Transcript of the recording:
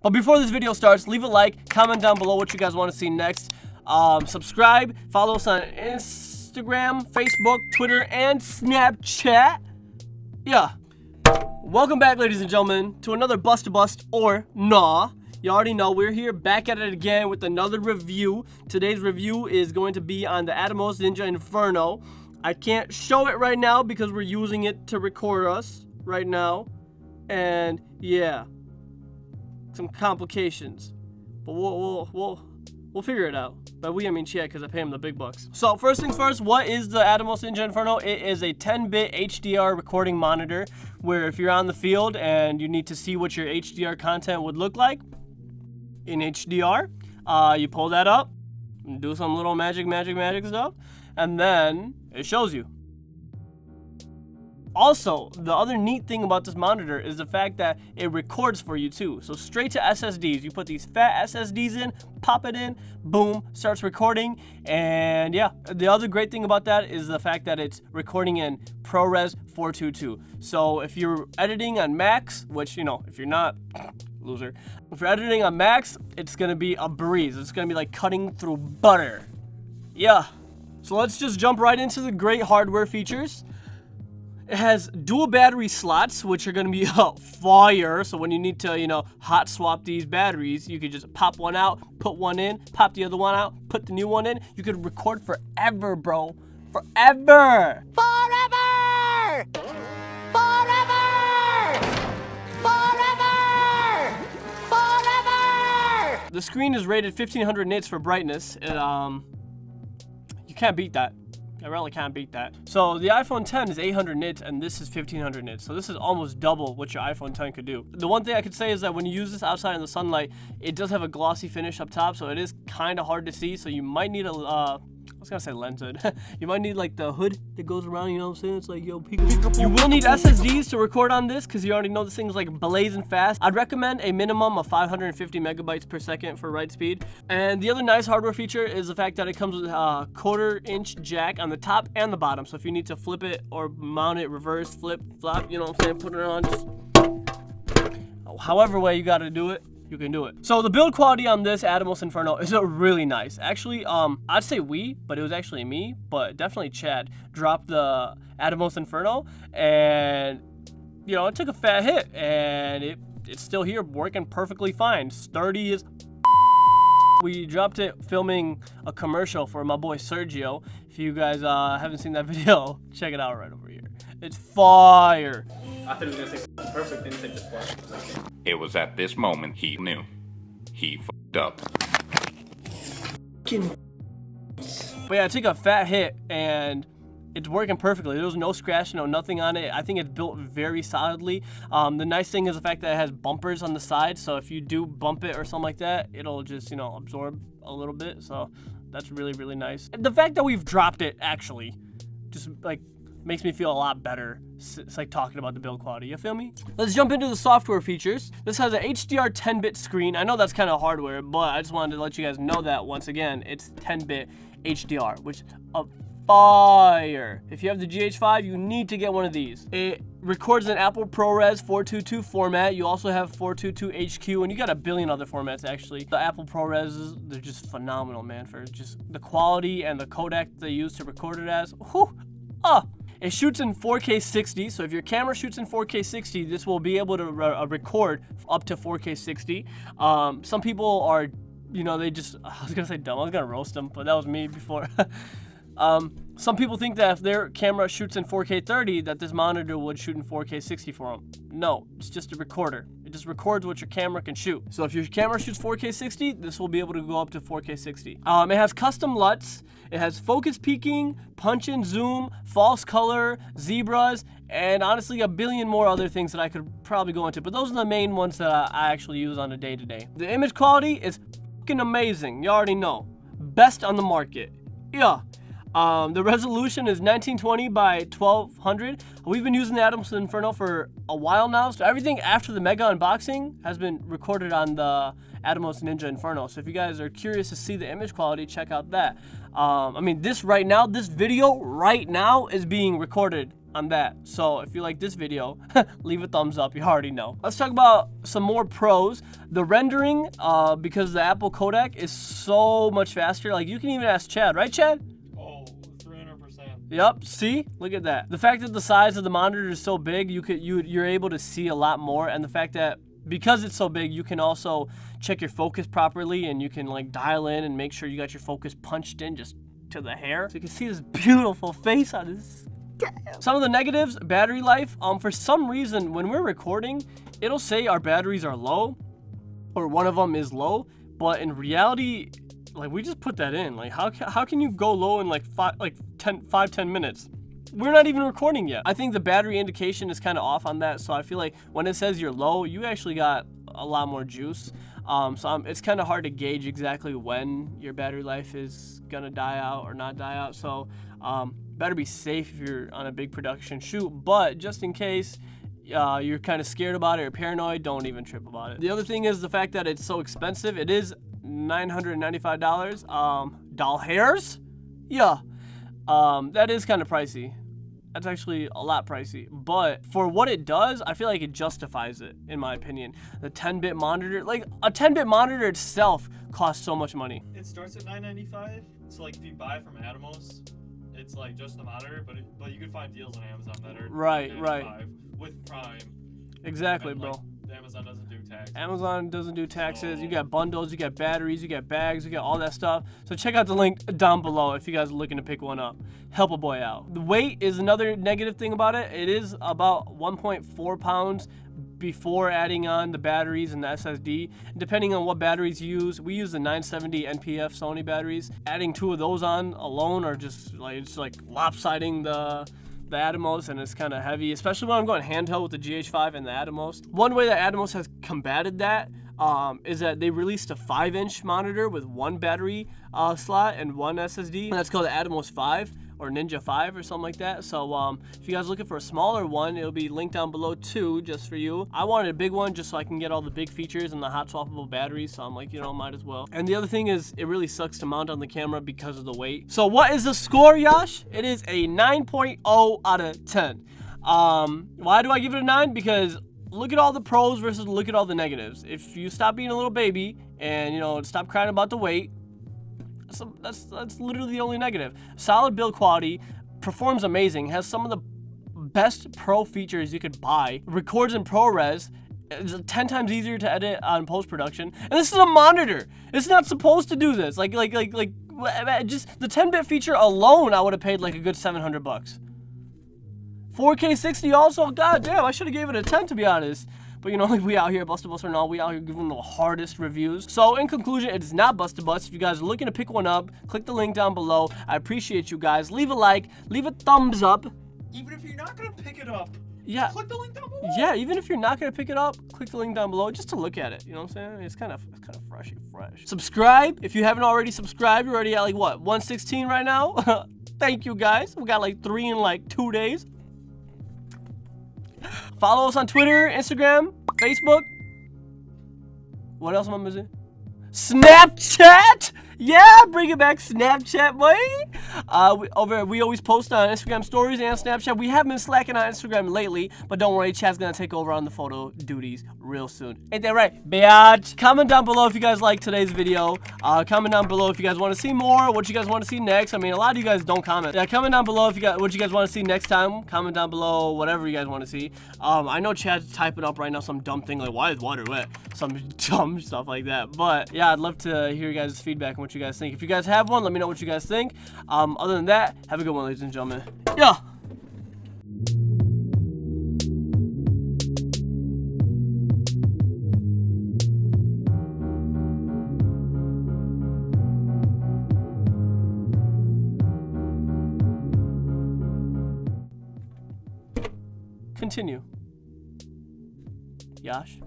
But before this video starts, leave a like, comment down below what you guys want to see next. Subscribe, follow us on Instagram, Facebook, Twitter, and Snapchat. Yeah. Welcome back, ladies and gentlemen, to another Busta-Bust or Nahhh. You already know we're here back at it again with another review. Today's review is going to be on the Atomos Ninja Inferno. I can't show it right now because we're using it to record us right now. And yeah, some complications. But we'll figure it out. By we, I mean Chad, because I pay him the big bucks. So first things first, what is the Atomos Ninja Inferno? It is a 10-bit HDR recording monitor where if you're on the field and you need to see what your HDR content would look like in HDR, you pull that up, and do some little magic stuff, and then it shows you. Also, the other neat thing about this monitor is the fact that it records for you too. So straight to SSDs. You put these fat SSDs in, pop it in, boom, starts recording. And yeah, the other great thing about that is the fact that it's recording in ProRes 422. So if you're editing on Macs, which, you know, if you're not, loser. If you're editing on Macs, it's gonna be a breeze. It's gonna be like cutting through butter. Yeah. So let's just jump right into the great hardware features. It has dual battery slots, which are going to be fire. So when you need to, you know, hot swap these batteries, you could just pop one out, put one in, pop the other one out, put the new one in. You could record forever, bro. Forever! Forever! Forever! Forever! Forever! The screen is rated 1500 nits for brightness. And, you can't beat that. I really can't beat that. So the iPhone 10 is 800 nits and this is 1500 nits. So this is almost double what your iPhone 10 could do. The one thing I could say is that when you use this outside in the sunlight, it does have a glossy finish up top, so it is kind of hard to see. So you might need a, I was gonna say lens hood. You might need like the hood that goes around, you know what I'm saying? It's like, yo, peek. You will need SSDs to record on this because you already know this thing's like blazing fast. I'd recommend a minimum of 550 megabytes per second for write speed. And the other nice hardware feature is the fact that it comes with a 1/4 inch jack on the top and the bottom. So if you need to flip it or mount it, reverse, flip, flop, you know what I'm saying? Put it on, just however way you gotta do it, you can do it. So the build quality on this Atomos Inferno is really nice. Actually, I'd say but it was actually me, but definitely Chad dropped the Atomos Inferno, and you know, it took a fat hit, and it's still here working perfectly fine. Sturdy as we dropped it filming a commercial for my boy Sergio. If you guys haven't seen that video, check it out right over here. It's fire. I thought he was gonna say perfect, then he said just fire. It was at this moment he knew. He f***ed up. But yeah, it took a fat hit and it's working perfectly. There was no scratch, no nothing on it. I think it's built very solidly. The nice thing is the fact that it has bumpers on the side, so if you do bump it or something like that, it'll just, you know, absorb a little bit. So that's really, really nice. And the fact that we've dropped it actually just like makes me feel a lot better. It's like talking about the build quality, you feel me? Let's jump into the software features. This has an HDR 10-bit screen. I know that's kind of hardware, but I just wanted to let you guys know that once again, it's 10-bit HDR, which is a fire. If you have the GH5, you need to get one of these. It records in Apple ProRes 422 format. You also have 422 HQ, and you got a billion other formats actually. The Apple ProRes, they're just phenomenal, man, for just the quality and the codec they use to record it as. Whew, It shoots in 4K 60, so if your camera shoots in 4K 60, this will be able to record up to 4K 60. Some people are, you know, they just, I was gonna say dumb, I was gonna roast them, but that was me before. Some people think that if their camera shoots in 4K 30, that this monitor would shoot in 4K 60 for them. No, it's just a recorder. It just records what your camera can shoot. So if your camera shoots 4K 60, this will be able to go up to 4K 60. It has custom LUTs. It has focus peaking, punch and zoom, false color, zebras, and honestly a billion more other things that I could probably go into. But those are the main ones that I actually use on a day-to-day. The image quality is fucking amazing. You already know. Best on the market. Yeah. The resolution is 1920 by 1200. We've been using the Atomos Inferno for a while now, so everything after the mega unboxing has been recorded on the Atomos Ninja Inferno. So if you guys are curious to see the image quality, check out that. I mean, this video right now is being recorded on that. So if you like this video, leave a thumbs up. You already know. Let's talk about some more pros. The rendering, because the Apple codec is so much faster. Like, you can even ask Chad, right, Chad? Oh, 300%. Yep. See, look at that. The fact that the size of the monitor is so big, you're able to see a lot more, and the fact that because it's so big, you can also check your focus properly, and you can like dial in and make sure you got your focus punched in just to the hair. So you can see this beautiful face on this. Some of the negatives: battery life. For some reason, when we're recording, it'll say our batteries are low, or one of them is low, but in reality, like, we just put that in. Like, how can you go low in like 5-10 minutes? We're not even recording yet. I think the battery indication is kind of off on that, so I feel like when it says you're low, you actually got a lot more juice. It's kind of hard to gauge exactly when your battery life is gonna die out or not die out. So better be safe if you're on a big production shoot, but just in case you're kind of scared about it or paranoid, don't even trip about it. The other thing is the fact that it's so expensive. It is $995. Doll hairs? Yeah. That is kind of pricey. That's actually a lot pricey, but for what it does, I feel like it justifies it, in my opinion. The 10-bit monitor, like a 10-bit monitor itself costs so much money. It starts at $995. So like if you buy from Atomos, it's like just the monitor, but you can find deals on Amazon that are Right. with Prime. Exactly, and, bro. Like, Amazon doesn't do taxes. Amazon doesn't do taxes. You got bundles, you got batteries, you got bags, you got all that stuff. So check out the link down below if you guys are looking to pick one up. Help a boy out. The weight is another negative thing about it. It is about 1.4 pounds before adding on the batteries and the SSD. Depending on what batteries you use, we use the 970 NPF Sony batteries. Adding 2 of those on alone are just like, it's like lopsiding the Atomos, and it's kind of heavy, especially when I'm going handheld with the GH5 and the Atomos. One way that Atomos has combated that is that they released a 5-inch monitor with 1 battery slot and 1 SSD, and that's called the Atomos 5 or Ninja 5 or something like that. So if you guys are looking for a smaller one, it'll be linked down below too, just for you. I wanted a big one just so I can get all the big features and the hot swappable batteries, so I'm like, you know, might as well. And the other thing is, it really sucks to mount on the camera because of the weight. So what is the score, Yash? It is a 9.0 out of 10. Why do I give it a 9? Because look at all the pros versus look at all the negatives. If you stop being a little baby and, you know, stop crying about the weight, so that's literally the only negative. Solid build quality, performs amazing, has some of the best pro features you could buy, records in ProRes, it's 10 times easier to edit on post-production, and this is a monitor. It's not supposed to do this. Like just the 10-bit feature alone, I would have paid like a good $700. 4K 60 also, god damn, I should have gave it a 10 to be honest. But you know, like, we out here, Busta-Bust and all, we out here giving the hardest reviews. So in conclusion, it is not Busta-Bust. If you guys are looking to pick one up, click the link down below. I appreciate you guys. Leave a like, leave a thumbs up. Even if you're not gonna pick it up, yeah, click the link down below. Yeah, even if you're not gonna pick it up, click the link down below just to look at it. You know what I'm saying? It's kind of fresh. Subscribe if you haven't already subscribed. You're already at like what, 116 right now. Thank you guys. We got like 3 in like 2 days. Follow us on Twitter, Instagram, Facebook. What else am I missing? Snapchat! Yeah, bring it back, Snapchat, boy. We always post on Instagram stories and Snapchat. We have been slacking on Instagram lately, but don't worry, Chat's gonna take over on the photo duties real soon. Ain't that right, bitch? Comment down below if you guys like today's video. Comment down below if you guys want to see more, what you guys want to see next. I mean, a lot of you guys don't comment. Yeah, comment down below if you got what you guys want to see next time. Comment down below whatever you guys want to see. I know Chat's typing up right now some dumb thing like, why is water wet? Some dumb stuff like that. But yeah, I'd love to hear you guys' feedback and what you guys think. If you guys have one, let me know what you guys think. Other than that, have a good one, ladies and gentlemen. Yeah. Continue. Yash.